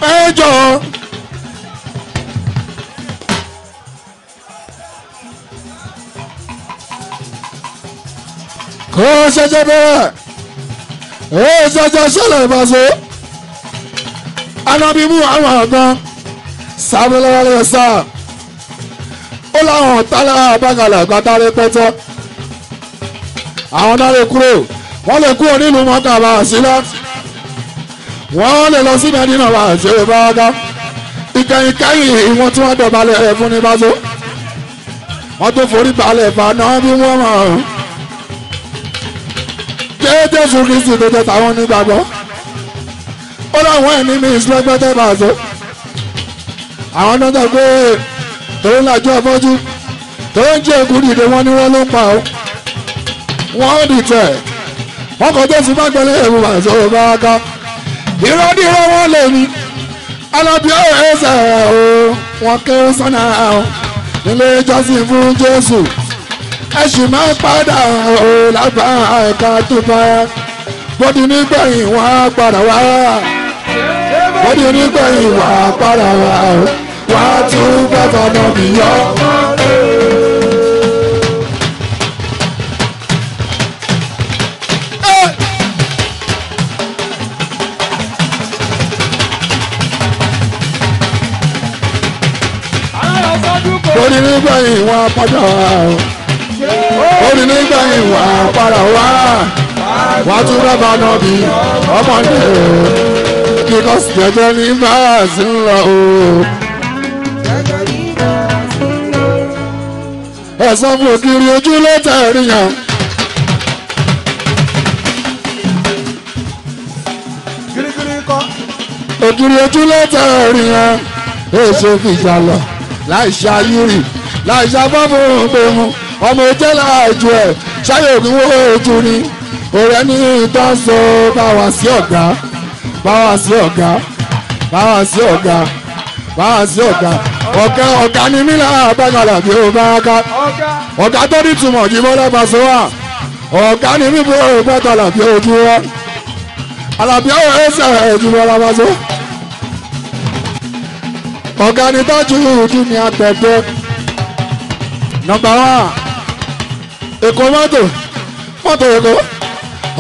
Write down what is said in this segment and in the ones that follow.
ẹjọ́ kò ṣẹ̀ṣẹ̀ bẹ̀rẹ̀ ṣẹ̀ṣẹ̀ ṣẹlẹ̀ ìbáṣe anábìmú àwọn ọ̀gbọ́n sábẹ́lẹ́wọ́lẹ́ sáà ó láwọn tálẹ́ àbágalẹ̀ gbátá rẹpẹtẹ àwọn náà lè kúrò wọ́n lè kúrò nílùú mọ́kà bá a sílẹ̀ wọ́n lè lọ sí mẹ́dínà bá a ṣe bá a ká ìkẹyìnkẹyìn ìwọ̀n tí wọ́n dọ̀balẹ̀ ẹ̀ fún ní báṣọ wọ́n tó forí balẹ̀ fàánà bí wọ́n mọ̀ ọ́n Jésù Kristi tó tẹ táwọn nígbàgbọ́ ó láwọn ẹni mi ìsúlẹ́gbẹ́tẹ́ bá a ṣe àwọn náà tẹ̀ pé tòun làjọ afọ́jú tòun jẹ́ èkú dìde wọ́n ní wọ́n ló ń pa ọ́ wọ́n dìtẹ̀ wọ́n kọ́ tó fi bá gbẹ́lẹ́ ẹ̀rù àìsàn ọba ká ìrọ́dìrọ́ wọn lè ní alábí ọ̀rẹ́ ẹ̀sẹ̀ o wọ́n kéré sọ́nà o nílé ìjọsìn fún Jésù ẹ̀sìn máa ń padà o lábá ẹ̀ka tó bá bọ́dí nígbẹ̀yìn wọ́n á padà wá bọ́dí nígbẹ̀yìn wọ́n á padà wá o wọ́n á tún bàbá náà bí yọ. Bọ́dí nígbẹ̀yìn wọ́n á padà wá o bọ́dí nígbẹ̀yìn wọ́n á padà wá wọ́n á tún bàbá náà bí ọmọdé o kíkọ́ sí jẹjẹ ní báàsì ń lọ o. ẹ̀sán fún ògiri ojú ló tẹ̀rí yàn. ògiri ojú ló tẹ̀rí yàn. èso fìjà lọ láì ṣe ayúrì láì ṣe afọ́fún gbẹ̀mú ọmọ ìjẹ́ láàjù ẹ̀ ṣáyẹ̀ òkúwó ojú ni ọ̀rẹ́ ní ìtọ́sọ báwa sí ọ̀gá báwa sí ọ̀gá báwa sí ọ̀gá báwa sí ọ̀gá ọ̀gá ni mí lára bàgàlà bí ó bá ká ọ̀gá tó ní túmọ̀ jí mọ́ lọ́ba sọ wà ọ̀gá ni mí bó bàgàlà bí ojú wa àlàbí ọ̀rọ̀ ẹ̀sẹ̀ ẹ̀jú mọ́ lọ́ba sọ ọ̀gá ni tọ́jú ojú ni àtẹ̀tẹ̀ nọ́mbà 1 Èkó mọ́tò Èkó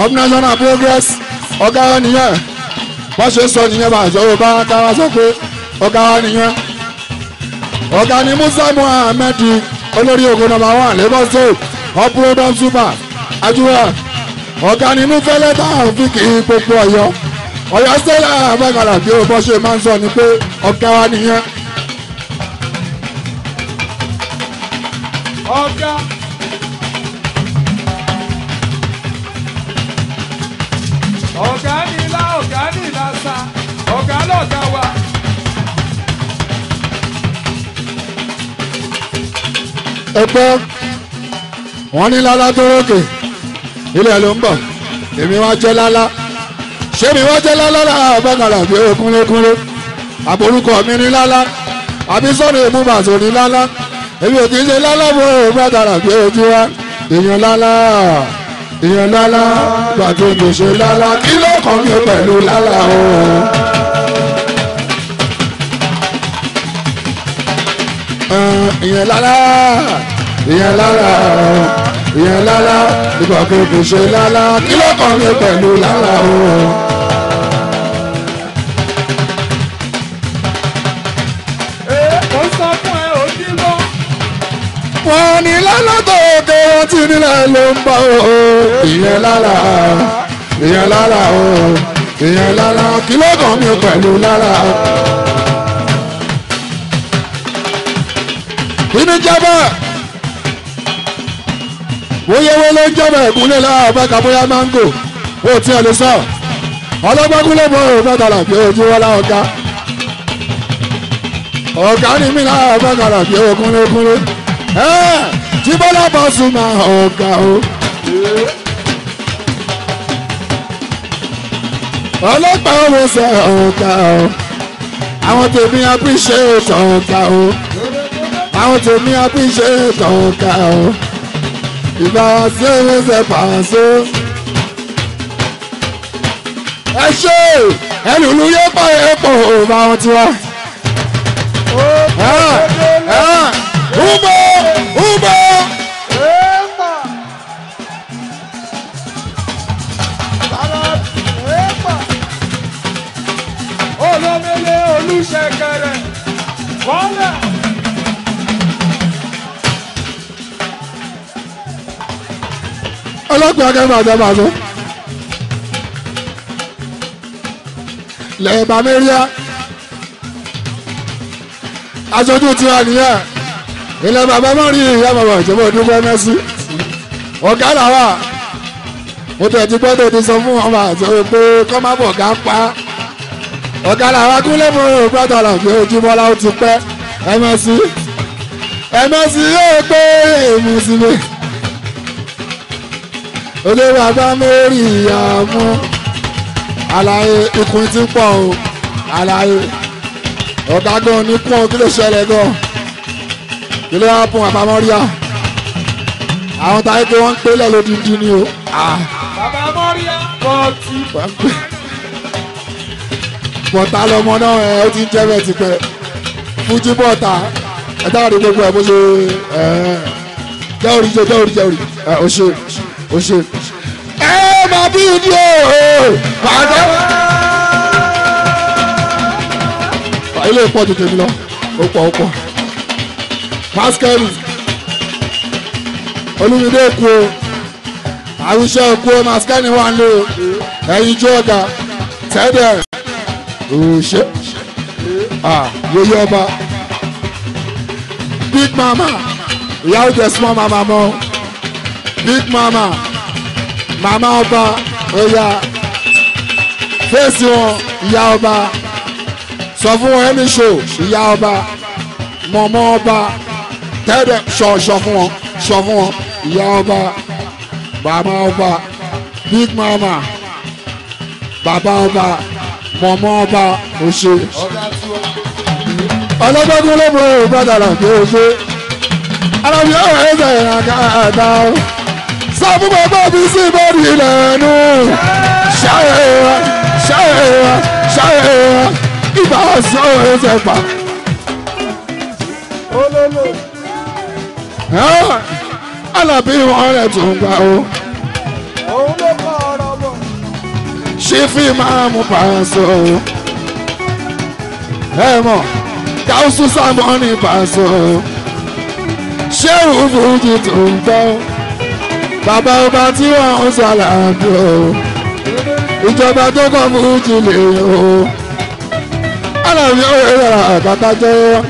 of national progress ọ̀gá wa nìyẹn wọ́n ṣe sọ nìyẹn bá àjọ bá ká wá sọ pé ọ̀gá wa nìyẹn ọ̀gá ni Musa Muhammed olórí ogun nọ́mbà 1 Lagos State ọ̀pọ̀lọpọ̀ super ajúwà ọ̀gá ni Nufẹ́lẹ́ táwọn fi kì í gbogbo Ọ̀yọ́ sẹ́lẹ̀ àbẹ́gàlà bí ó bọ́ ṣe máa ń sọ ni pé ọ̀gá wa nìyẹn. ọ̀gá ọ̀gá nílá ọ̀gá nílá sa ọ̀gá lọ̀gá wa. ẹgbẹ́ wọn ní lálá tó rókè ilẹ̀ ló ń bọ̀ èmi wá jẹ́ lálá ṣé mi wá jẹ́ lálá àbẹ́gàlà bí ó kúnlékúnlé àbórúkọ mi ní lálá àbí sọ́nà ìmúbàṣọ ní lálá èmi ò kì í ṣe lálá bó bàtàrà bí ojú wa èèyàn lálá gbàtò kò ṣe lálá kí ló kàn mí pẹ̀lú lálá o. èèyàn lálá gbàtò kò ṣe lálá kí ló kàn mí pẹ̀lú lálá o. wọ́n ní lálá tó ké wọ́n ti nílẹ̀ ló ń bọ̀ o. ìyẹn lálá o ìyẹn lálá kí ló kàn mí pẹ̀lú lálá o. inú jábọ̀ wóyéwó ló ń jọ́bẹ̀ ìkúnlẹ̀ láàbẹ̀ kàbóyá máńgò ó tí ẹ lè sọ ọlọ́gbọ́kúnlẹ̀ bọ̀ ọ́ fẹ́ tàlà bí ojú wọn láwọn ká ọ̀gá ni mí láàbẹ̀ tàlà bí ojú kúnlẹ̀ tí bọ́lá bọ́ sùn máa ọ̀gá o. ọlọ́pàá owó sẹ ọ̀gá o. àwọn tèmi appreciate ọ̀gá o. àwọn tèmi appreciate ọ̀gá o. ìbára sí owó sẹ pàṣẹ. ẹ ṣe ẹlùlù yẹ pa epo o Yorùbá wọn ti wá. Umo. Olómele Olúṣẹ̀kẹ̀rẹ̀ wọlé. Ọlọ́pàá akẹ́kọ̀ọ́ àjọpàṣọ. Lẹ́ẹ̀bà mẹ́ríà. Aṣojú tiwa nìyẹn. Ilẹ̀ bàbá mọ́ rí ìyá bàbá ìjọba òdúgbò mẹ́sì. Ọ̀gá làwà. Mo tẹ̀ ti gbọ́dọ̀ ti sọ fún ọmọ àti pé kọ́ má bọ̀ gá pa. Ọ̀gá làwà kúnlẹ̀ mọ́ ògbọ́dọ̀ là pé ojúmọ́lá ó ti pẹ́. ẹmẹ́sì yóò pé èmi sílé. Olé bàbá mẹ́rí ìyá mú. Àlàyé ikùn ti pọ̀ o. Àlàyé ọ̀gá gan ní kún kí ló ṣẹlẹ̀ gan. Kí ló wá fún àbámọ́ríà. Àwọn táyé pé wọ́n ń pélẹ̀ lódìdí ni o. Bàbá Mọ́ríà bọ́ọ̀tì. Bọ̀tà lọmọ náà ẹ̀ ó ti ń jẹ́ bẹ́ẹ̀ tipẹ́. Fújì bọ̀tà ẹ̀ táwọn ọdún gbogbo ẹ̀ bó ṣe jẹ́ orí ó ṣe. Ẹ máa bí ìdí o. Bàjẹ́. Ilé ìpọ̀ ju tèmi lọ. Ó pọ̀. Pásítẹ́lì. Olúmídé kú o. Àwùjọ kú o. Pásítẹ́lì wà lé o. Ẹyin jó ọ̀gá. Tẹ́dẹ̀. Òṣè. Yóyó ọba. Big mama. Ìyàwó jẹ small mama mọ́. Big mama. Mama ọba. Oya. Fèsì wọn. Ìyá ọba. Sọ fún wọn ẹni ṣò. Ìyá ọba. Mọ̀mọ́ ọba. Tẹ́dẹ̀ ṣọ fún wọn. Ìyá ọba. Mama ọba. Big mama. Bàbá ọba. Mọ̀mọ́ ọba. Òṣè. Ọlọ́gbọ́gbọ́n ló mú ìbádà là kí o ṣe. Alábi ọ̀rọ̀ ẹ̀jẹ̀ ìrànká àdá o. Sọ fún bàbá mi sí bọ́ọ̀dì ìlẹ̀nu. Ṣáyẹ̀ ìbá sọ ẹ̀jẹ̀ pa. Alábi wọn rẹ̀ tún gbà o. Òun ló kọ́ ọ̀rọ̀ bọ̀. Ṣé fi máa mú pàṣẹ o? Ẹ mọ̀. Káwùsù sábọ̀ ní pàṣọ. Ṣé òfurufú tó ń tọ́? Bàbá ọba tí wọ́n ń ṣàlàyé o. Ìjọba tó kọ́ fújì lè o. Alábi òye rà àkàtà jẹ́.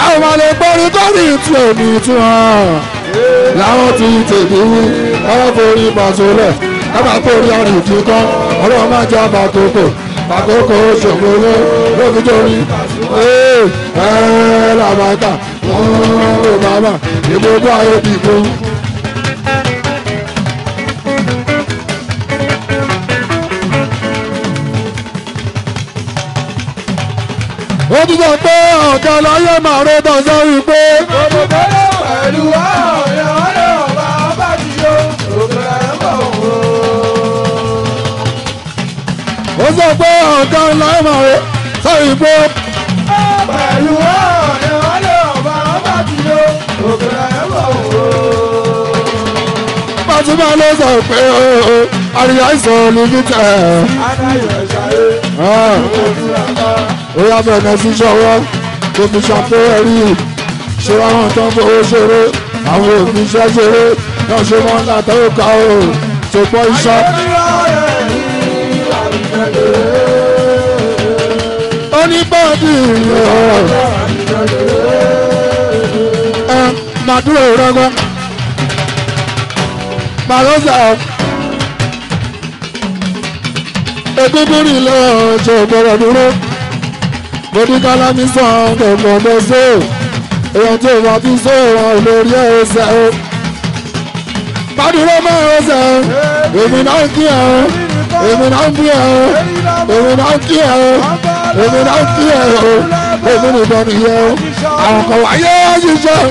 Àwọn ọmọ lè gbọ́rí kọ́rí tí ò ní tí wọ́n. Láwọn ti tèmi wí, ọwọ́ forí pàṣọ lẹ̀. Kábà kórí ọrùn ìdí kan, ọlọ́run máa jẹ́ àbá tó kò. Àkókò ṣòfò ló fi jórí. Làbàtà ló bàbà ìgbógbó ayé dìbò. Ó ti sọ pé ọ̀gá láyé máa rẹ́ tán sọ́rí pé. Òdòdó pẹ̀lú ọ̀rẹ́ ọba ọba ti yó. Òkè ẹ̀mọ́ òun. Ó sọ pé ọ̀gá láyé máa rẹ́ sọ́rí pé. Pẹ̀lú ọ̀rẹ́ ọba ọba ti yó. Òkè ẹ̀mọ́ òun. Pàtúmọ̀ ló sọ pé àríyá ìsọ̀ ní kíkẹ́. Adáyọ̀ ṣayé. Ó yá bẹ̀rẹ̀ sí ṣọwọ́ tó fi ṣàpẹ́rẹ́ rí ṣe àwọn tó ń fowó ṣeré àwọn òbí iṣẹ́ ṣeré náà ṣe wọ́n látọ̀ ká o tó pọ̀ iṣẹ́. Ó ní bọ́ọ̀dì màdúró rẹ́gbẹ́ màlọ́sà egungun rí lọ́ọ́ ṣe gbọ́dọ̀ dúró. Bọ́dí kálámì sàn kẹ̀kọ́ lọ sí o. Èèyàn tí ìwà fi sọ ìwọ̀n lórí ẹ̀ṣẹ̀ o. Bádúró máa ń ẹ̀ṣẹ̀ o. Èmi náà ń kí ẹ o. Èmi náà ń bí ẹ o. Èmi náà ń kí ẹ o. Èmi náà ń kí ẹ o. Èmi nìkan nìyẹn o. Àwọn kan wáyé ṣiṣẹ́.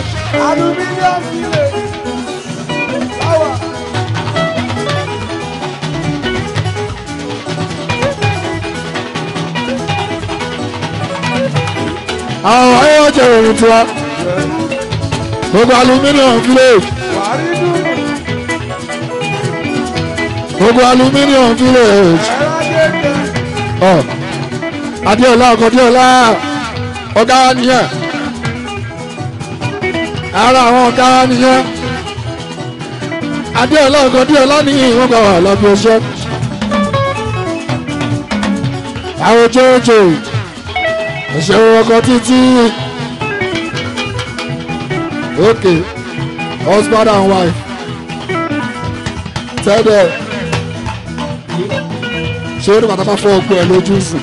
àwọn ayé ọjọ́ ìrìn tiwa gbogbo aluminium village gbogbo aluminium village adéọlá ọkọ adéọlá ọ̀gá wa nìyẹn ara àwọn ọ̀gá wa nìyẹn adéọlá ọkọ adéọlá ní ìwọ̀n gbà wà lọ́bí ọṣẹ́ àwọn jòjò ìṣòro ọkọ títí okay husband and wife tẹ́lẹ̀ ṣé ó ní bàtà bá fọ ọgbọ́n ẹ̀ lójú sí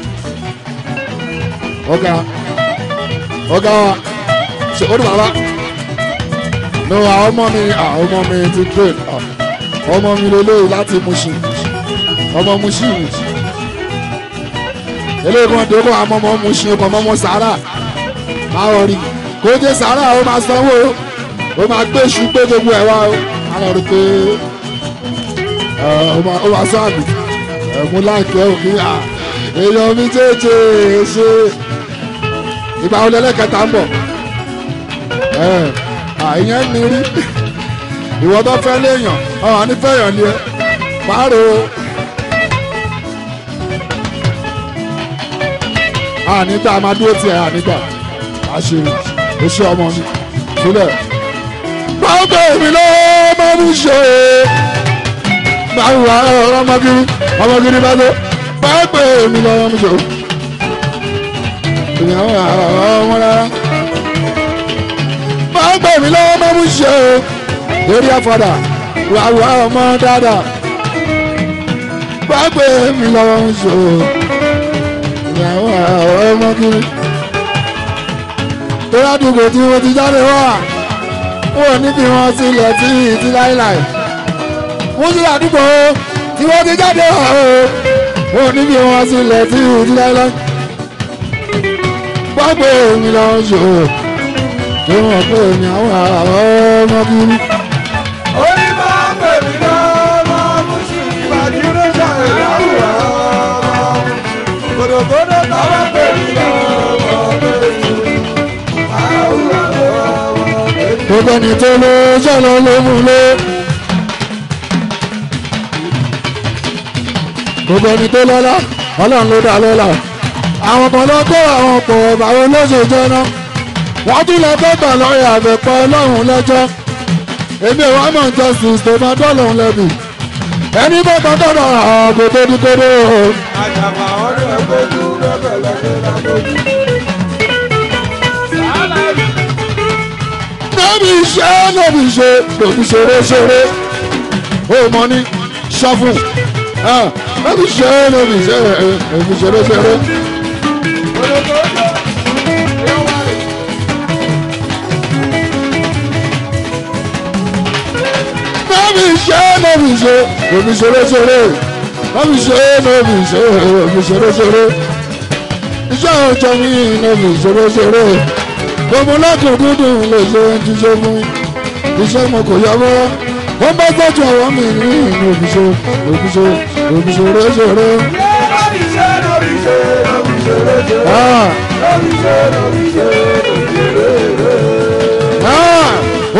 ọ̀gá wa ṣé ó ní bàbá no àwọn ọmọ mi ti great ọmọ mi lélẹ́yìí láti Mushin ọmọ Mushin eléyìí kan dókò àmọ́ ọmọ Mushin ọkọ̀ ọmọ Sàárà máa rọrí kó jẹ́ Sàárà ó máa sanwó ó máa gbé iṣu gbé gbogbo ẹ̀ wá ó máa lọ rí pé ó máa sọ àmì ẹ̀mú láìpẹ́ òkè èèyàn mi jẹ́jẹ́ ṣe ìgbà wo lẹ́lẹ́kẹta ń bọ̀ ìyẹn ní rí ìwọ tó fẹ́ léèyàn ọ̀hún nífẹ̀ẹ́yàn ni ẹ pààrọ̀ ànígbà máa dúró tiẹ̀ ànígbà àṣírí oṣù ọmọ mi sílẹ̀. báwo mi ló máa ń ṣe báwo ọmọkiri bá tó báwo mi ló máa ń ṣe ìyàwó ọmọ rárá báwo mi ló máa ń ṣe lórí àfọdà wàá ọmọ dáadáa báwo mi ló máa ń ṣe ìyàwó ọmọkiri tó ládùúgbò tí wọ́n ti jáde wá wọ́n níbi wọn sílẹ̀ tí ìtì láìláì wọ́n sí ládùúgbò tí wọ́n ti jáde wá wọ́n níbi wọn sílẹ̀ tí ìtì láìláì gbàgbé mi lọ ṣò tó wọ́n pè ní àwọn ọmọkiri. orí máa ń pè mí lọ́mọ Mushin ìbàdí ló ṣàlẹ̀ láwùrọ̀ gbòdògbòdò táwọn pè mí lọ́mọ Mushin gbogbo ẹni tó ló sọ̀rọ̀ ló mú lé gbogbo ẹni tó lọ́lá ọlọ́run ló dá lọ́lá àwọn kan ló kó àwọn ọ̀pọ̀ àwọn olóṣèjọ́ náà wọ́n tún lọ fẹ́ gbà lọ́ọ̀yà àfẹ́pọ̀ ọlọ́run lẹ́jọ́ èmi ò wá mọ̀ justice tó máa dọ́lọ́run lẹ́bi ẹni bá kan tọ̀dọ̀ ààbò tó ní kóró. àjàmà ọdún ẹgbẹ́jú lọ́bẹ̀lẹ́gbẹ́ lágbójú. lóbi ṣeré ó mọ ní ṣọ́fún lóbi ṣeré. lóbi ṣeré. iṣẹ́ ọjọ́ mi lóbi ṣeré. gbogbo lọ́kùn dúdú lè ṣe ń jíṣẹ́ fún iṣẹ́ mo kò yọ wọ́ wọ́n bá tọ́jú ọwọ́ mi ní ìlú òbíṣòro ṣeré.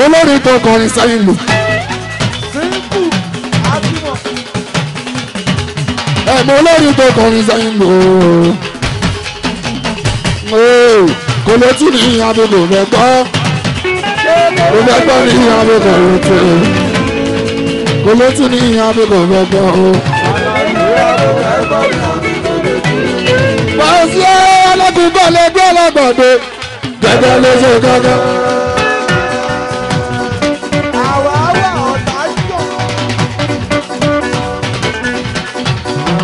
olórí tó kọrin sáyìn lò. mo olórí tó kọrin sáyìn lò. kò lè tún ní abẹ́kọ̀ rẹ̀ gbọ́ kò fẹ́ gbọ́ ní abẹ́kọ̀ rẹ̀ tẹ̀ kò lè tún ní abẹ́kọ̀ rẹ̀ gbọ́ o. pàṣẹ alákùnkọ̀ lẹ́gbẹ́ alágbọ̀dẹ gẹ́gẹ́ ló ṣe gángan.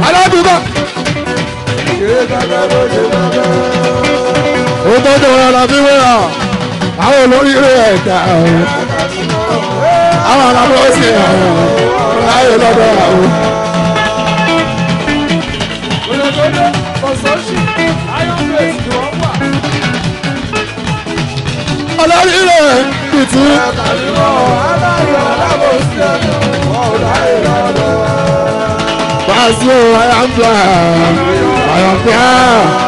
alákùnkọ̀. ó tọ́jú ọ̀rọ̀ la fi wéra àwọn olóríire ẹ̀dá àwọn alábọ̀ sí láyé lọ́dọ̀ àwọn. olóríire pìtì. Pàṣẹ àyànfẹ́ àyànfẹ́.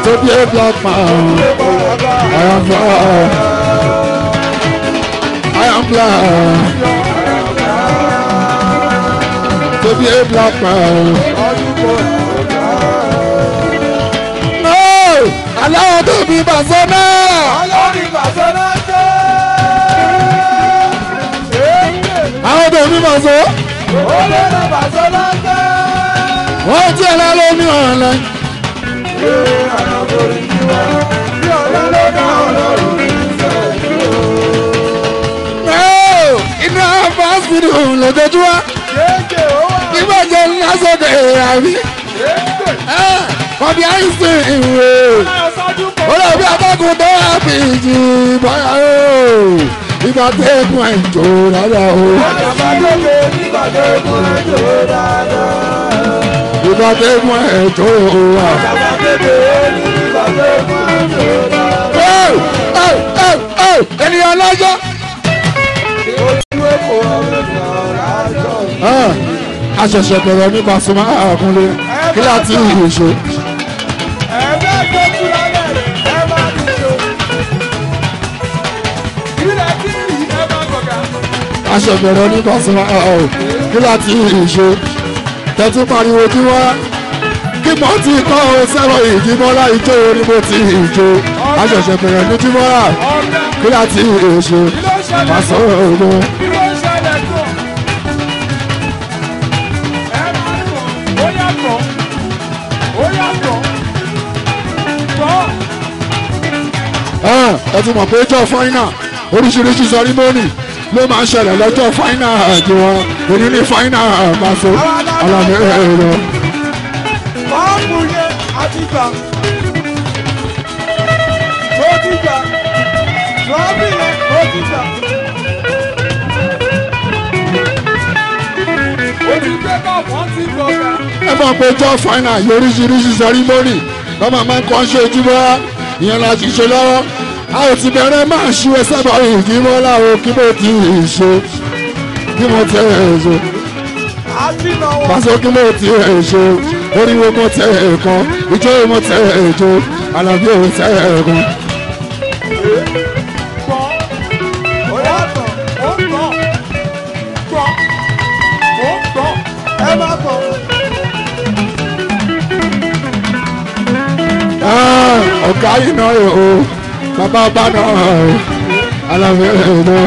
To be a black man, I am black. I am black. To be a black man. No, allow to be Barcelona. Àwọn tó ní màá sọ. Wọ́n ti ẹ̀rọ ló ní ọ̀rọ̀ lẹ́yìn. Inú àfáàsìrì òun lójoojúmọ́. Nígbà jẹ́ lásọ̀dọ̀ àbí. Kọ̀bí àìsàn ìwé. Ó lọ bí abágun tó wà bí ìjì bọ́yá o. Ìgbà tẹ́kùn ẹ̀jọ̀ rárá o. Ìgbà tẹ́kùn ẹ̀jọ̀ rárá. Ìgbà tẹ́kùn ẹ̀jọ̀ rárá. Ènìyàn lọ́jọ́. A ṣẹ̀ṣẹ̀ bẹ̀rẹ̀ ní Pasuma àkúnlé kí láti ìṣe. A ṣẹ̀ṣẹ̀ bẹ̀rẹ̀ ní Pasuma kí láti ìṣe. Tẹ́tí pariwo kí wọ́n kí mọ́ ti kọ́ ọ sẹ́wọ̀n ìdímọ́lá ìjó ni mo ti ìjó. A ṣẹ̀ṣẹ̀ bẹ̀rẹ̀ ní dímọ́lá kí láti ìṣe. Pàṣẹ òògùn. Ẹ ti mọ̀ pé ọjọ́ fáínà oríṣiríṣi sọrímọ́nì ló máa ń ṣẹlẹ̀ lọ́jọ́ fáínà àjò wọn èyí ní fáínà àmàṣọ alámi ẹ̀rọ. Báàmù yẹn àti gbà ó ti gbà trọ́bì yẹn ó ti gbà. Ó ti gbé bọ̀ wọ́n ti gbọ̀gà. Ẹ mọ̀ pé ọjọ́ fáínà yìí oríṣiríṣi sọrímọ́nì lọ́mọ máa ń kọ́ ṣe ojúbọ ìyẹn la ti ṣe lọ́wọ́. A ò ti bẹ̀rẹ̀ máa ṣú ẹsẹ̀ bọ̀ ìdímọ́ láwo kí mo ti ṣe kí mo tẹ̀ ẹ̀ ṣe. Pàṣẹ kí mo ti ẹ̀ ṣe oríwo mo tẹ̀ ẹ̀ kan ìjọ mo tẹ̀ ẹ̀ jọ Àlàbí ò tẹ̀ ẹ̀ kan. Ọ̀gá yìí náà yóò o bàbá ọba náà Àlàbí ẹ̀ náà.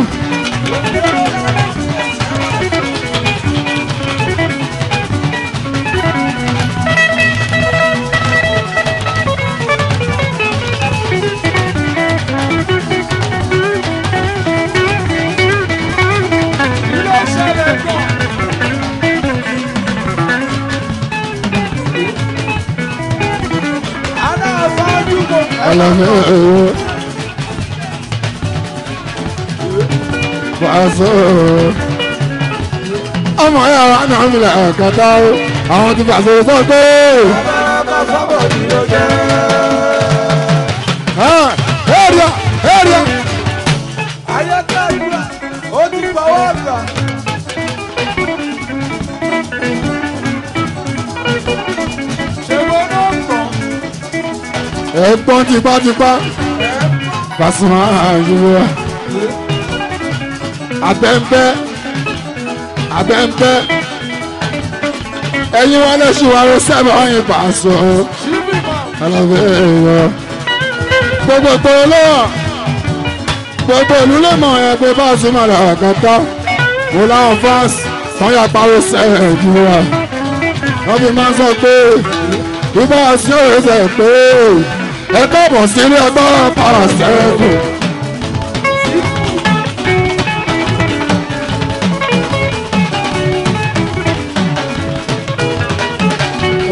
Àlàbí ẹ̀ Paso ọmọ ẹ̀ àwọn àna mi là kàtà o àwọn ti Paso sọ pé. Area area. Ayé tẹ́lifíà ó ti fọwọ́ gbà. Ṣé wọ́n náà gbọ́? Ẹ̀gbọ́n tipátipá Pasuma àyùwẹ̀ abẹ́ńbẹ́ abẹ́ńbẹ́ ẹ̀yin wọn lè ṣùwárò sẹ́mi ọ̀yìn Paso Àlàbí ẹ̀yọ gbogbo tó lọ́wọ́ gbogbo ìlú lè mọ̀ ẹ́ pé Pasuma là kàtà mo láwọn fans tán yà pariwo sẹ́ẹ̀ jù wá wọ́n fi máa ń sọ pé ibà sí òrèsè pé ẹ káàbọ̀ sí ilé ẹgbẹ́ Parasẹ́ẹ̀kù.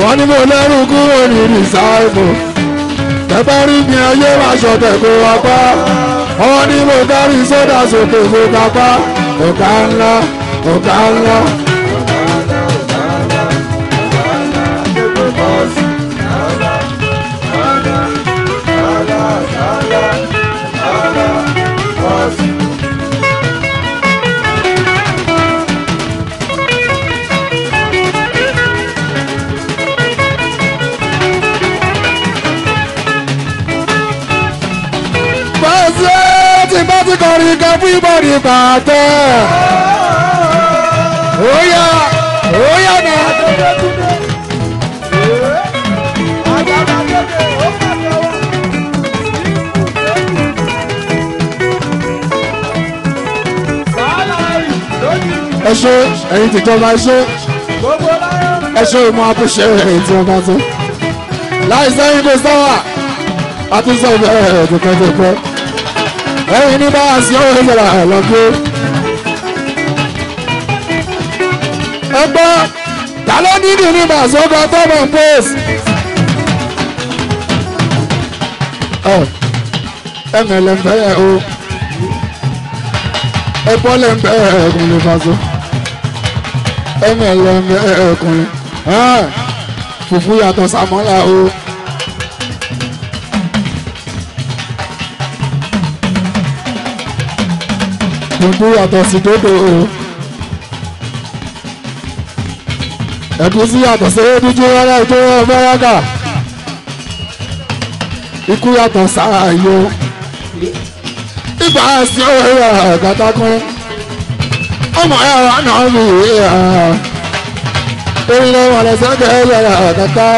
Wọ́n ní mo lẹ́rù kúrò ní rìsáìbù tẹ́tẹ́ rí mi ayé máa ṣọ̀tẹ̀ kó wá pa wọ́n ní mo dárí sódà sókè kó kápá ọ̀gá ńlá ọ̀gá ńlá. kọrin kẹfíbọ̀dì pàtẹ. Óyá óyá náà. Ẹ ṣe ẹ̀yin tìjọba ẹ ṣe ẹ ṣe ìmọ̀ àpòṣe ẹ̀yin tí wọ́n bá tó. Láì sẹ́yìn kò sáwà àti sọ bẹ́ẹ̀ tẹ̀pẹ́tẹ̀pẹ́. Ẹ̀yin ní bá a sí ọ̀rọ̀ ìṣẹ̀lẹ̀ àlọ́gbé. Ẹ gbọ́ ta ló nídìí ní bàṣọ́gbà tọ́bọ̀ post. Ẹ̀mẹ̀lẹ̀ ń bẹ́ẹ̀ o. Ẹ̀pọ̀ lẹ̀ ń bẹ́ẹ̀ ẹ̀kùnrin faso. Ẹ̀mẹ̀lẹ̀ ń bẹ́ẹ̀ ẹ̀kùnrin. Fùfú yàtọ̀ sàmọ́là o. Fùfú yàtọ̀ sí dòdò o. Ẹ̀gúsí yàtọ̀ sí dúdú rárá ìjọba ọ̀bẹ́rẹ́gà. Ikú yàtọ̀ sáà yó. Ibà sí ọ̀rẹ́ àgàtàkùn. Ọmọ ẹ̀rọ náà mi ìwé ilé wọn lè sẹ́kẹ̀ ẹ̀rọ àgàtà.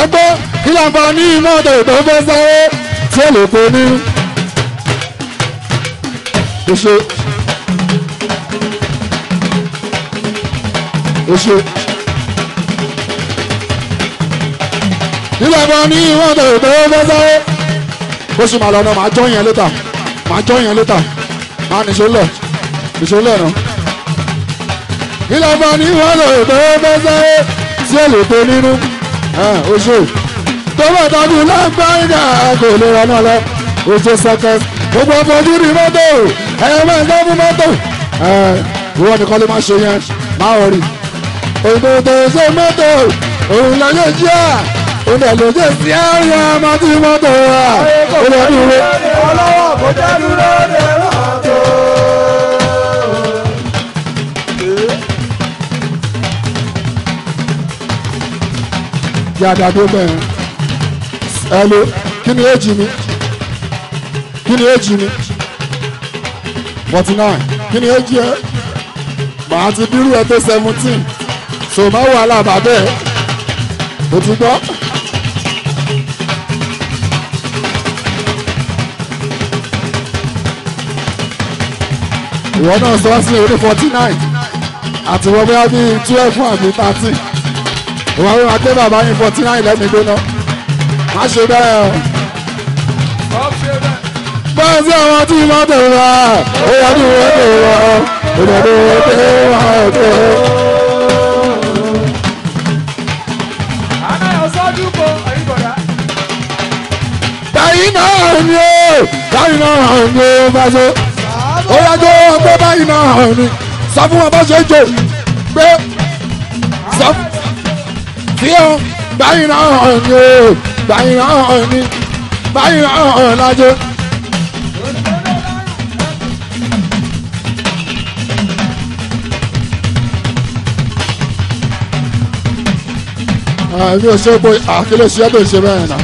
Ẹgbẹ́ kí ló ń fa ní mọ́tò tó fẹ́ sáré tí ó lè pe ní. Oṣù nígbà bọ́ ní mọ́tò tó fẹ́ sáré. Bó ṣe máa lọ náà máa jọ́ yẹn létà máa nìṣó lẹ̀ náà. Nígbà bọ́ ní mọ́tò tó fẹ́ sáré tí ó lè pe nínú. Oṣù tó bá tọ́jú lágbáyà kò lè rọ náà lọ. Oṣù sọ́kẹ́s gbogbo ọmọdé ní mọ́tò ẹ̀yọ́ máa ń gbọ́ fún mọ́tò. Ìwọ nìkan ló máa ṣe yẹn máa wọ̀ rí. Òyìnbó tó ṣe mọ́tò òun lọ yóò jí à. Òun lè lò jẹ́ sí àárín àmọ́ tí mọ́tò wà. Ó lè dúró. Ọlọ́wọ́ kò jẹ́ dúró de mọ́tò. Yàrá tó bẹ̀rẹ̀. Hello, kí ni èjì mi? 49. Kí ni èjì ẹ? Màá ti bírú ẹ tó 17. So má wà lábà bẹ́ẹ̀. O ti gbọ́? Ìwọ náà sọ sí orí 49. Àti wọ́n bóyá bí 12 àbí 13. Ìwọ àwọn akẹ́ bàbá yín 49 lẹ́mìí gbóná. Má ṣe bẹ́ẹ̀ o. Bọ́ọ̀ sí àwọn tí wọ́n tó wá. Ó yẹ kí wọ́n tó wá. Ó yẹ kí wọ́n tó wá. Báyìí náà ni ó bá ṣe. Ó yẹ kó pé báyìí náà ni. Sọ fún wọn bá ṣe jò pé sọ fi hàn báyìí náà ni báyìí náà lájẹ. Mi ò ṣe pé àkílẹ̀ ṣe é tó ṣe bẹ́ẹ̀ náà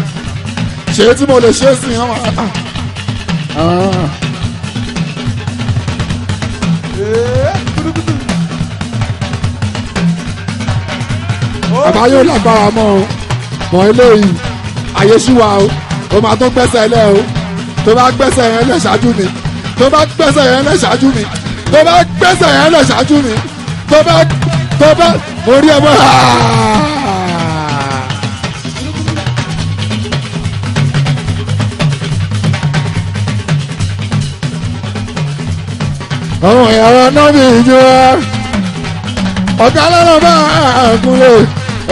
ṣe tí mo lè ṣe é sí ọmọ. Bàbá yóò lágbára mọ́ eléyìí àyè ṣúwa o máa tó gbẹ́sẹ̀ lẹ́ o tó bá gbẹ́sẹ̀ yẹn lẹ̀ ṣáájú mi tó bá gbẹ́sẹ̀ yẹn lẹ̀ ṣáájú mi tó bá gbẹ́sẹ̀ yẹn lẹ̀ ṣáájú mi tó bá mo rí ẹ mọ́. Àwọn ìyàwó náà bí ìjọ ọ̀gá lọ́nà bá àkúrò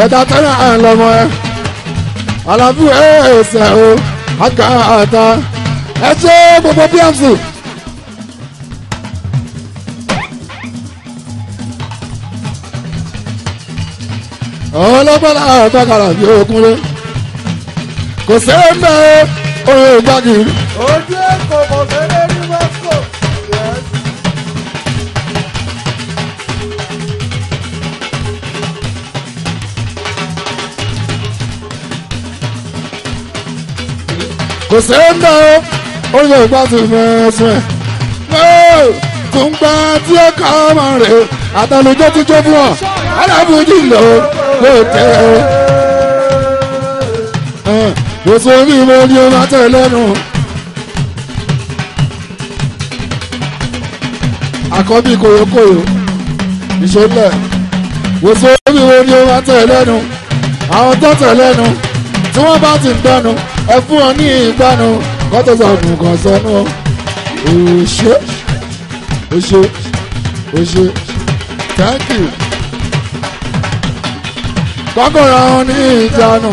ẹ̀dá tẹ́lẹ̀ àlọ́mọ ẹ̀ àlàfo ẹ̀ẹ́sẹ̀ o àgà àtà ẹ̀ jẹ́ gbogbo PMC. Àwọn ọlọ́gbọ́n àtàkàrà bí okúnlé kò sẹ́yìn bẹ́ẹ̀ oyè ìgbàgì. Ojú èkó kò fẹ́rẹ́ ní Moscow. kò sẹ́ńdọ̀ ó yẹ ìgbà tó mẹ́sàn ẹ̀ tó ń gbà tí ó kà á máa rè àtàlùjọ́ tó jó fún ọ alábòjì lọ ló tẹ́ kò sọ bí mo ní o máa tẹ̀ lẹ́nu. àkọ́bí kòyókòyó ìṣẹ̀lẹ̀ kò sọ bí mo ní o máa tẹ̀ lẹ́nu. àwọn tó tẹ̀ lẹ́nu tí wọ́n bá ti ń dẹnu ẹ fún ọ ní ìgbanu kọ́tọ̀ sọ̀nù kan sọnù òṣè òṣè òṣè thank you. kọ́kọ́rọ́ àwọn ní ìjánu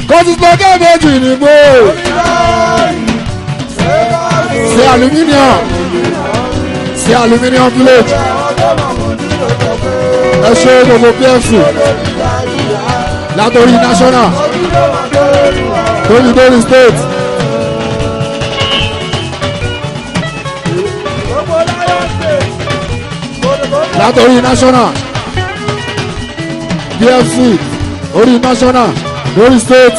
kọ́tù sọ́kẹ́ méjì nìgbò sí aluminium village ẹ ṣe gbogbo pfc látòrí national lórí state látòrí national pfc orí national lórí state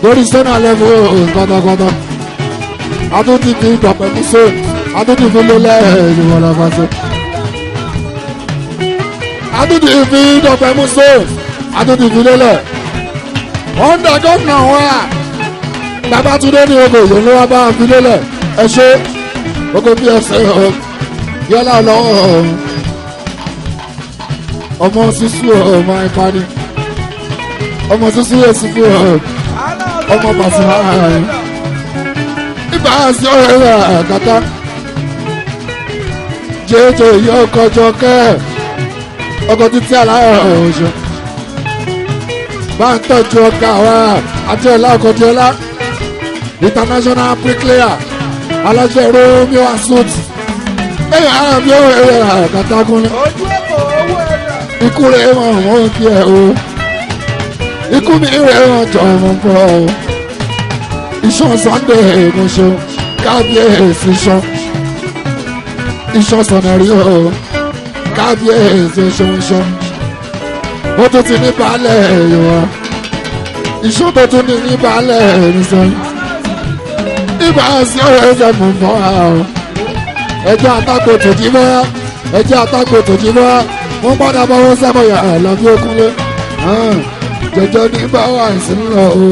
lórí zonal level kọ́tọ́kọ́tọ́ adúntì fi dọ̀pẹ́ muso adúntì fi lélẹ̀ ìwọ̀lọ́fàṣẹ adúntì fi dọ̀pẹ́ muso adúntì fi lélẹ̀ ọ̀ndà gómìnà wa Babátúndé ní ogo yìí ló wá bá fi lélẹ̀ ẹ ṣe ogo pfc yọlá lọ́wọ́ ọmọ sísú ọmọ ìpani ọmọ sísú èsì fún ọmọ Pasuma ibà sí ọ̀rẹ́ rẹ̀ kàtà jẹjẹ yìí ọkọ̀ jọkẹ́ ọkọ̀ títí aláwọ̀ ọ̀ṣọ́ bá ń tọ́jú ọkà wa àti ọ̀la ọkọ̀ tí ọlá international bricklayer aláṣẹ Romeo and Suit ẹ̀yà àbí ọ̀rẹ́ rẹ̀ kàtà kúnlẹ̀ ikú rẹ̀ mọ̀ wọ́n kí ẹ̀ o ikú mi rẹ̀ mọ̀ jọ̀ mọ̀ bọ̀ o iṣan Sunday ìmúṣọ kábíyèsí iṣan sọ̀nàrí o kábíyèsí iṣan ó tún ti ní baálẹ̀ Yorùbá iṣan tó tún ní baálẹ̀ nìṣọ́yìn ibà sí ọ̀rẹ́ ẹ̀jẹ̀ mọ̀ bọ̀ o ẹjọ́ àtakò tòjì mọ́ ẹjọ́ àtakò tòjì mọ́ wọ́n padà bá wọn sábọ̀yà lọ́bí okúnlé jẹjọ́ ní bá wà sí lọ o.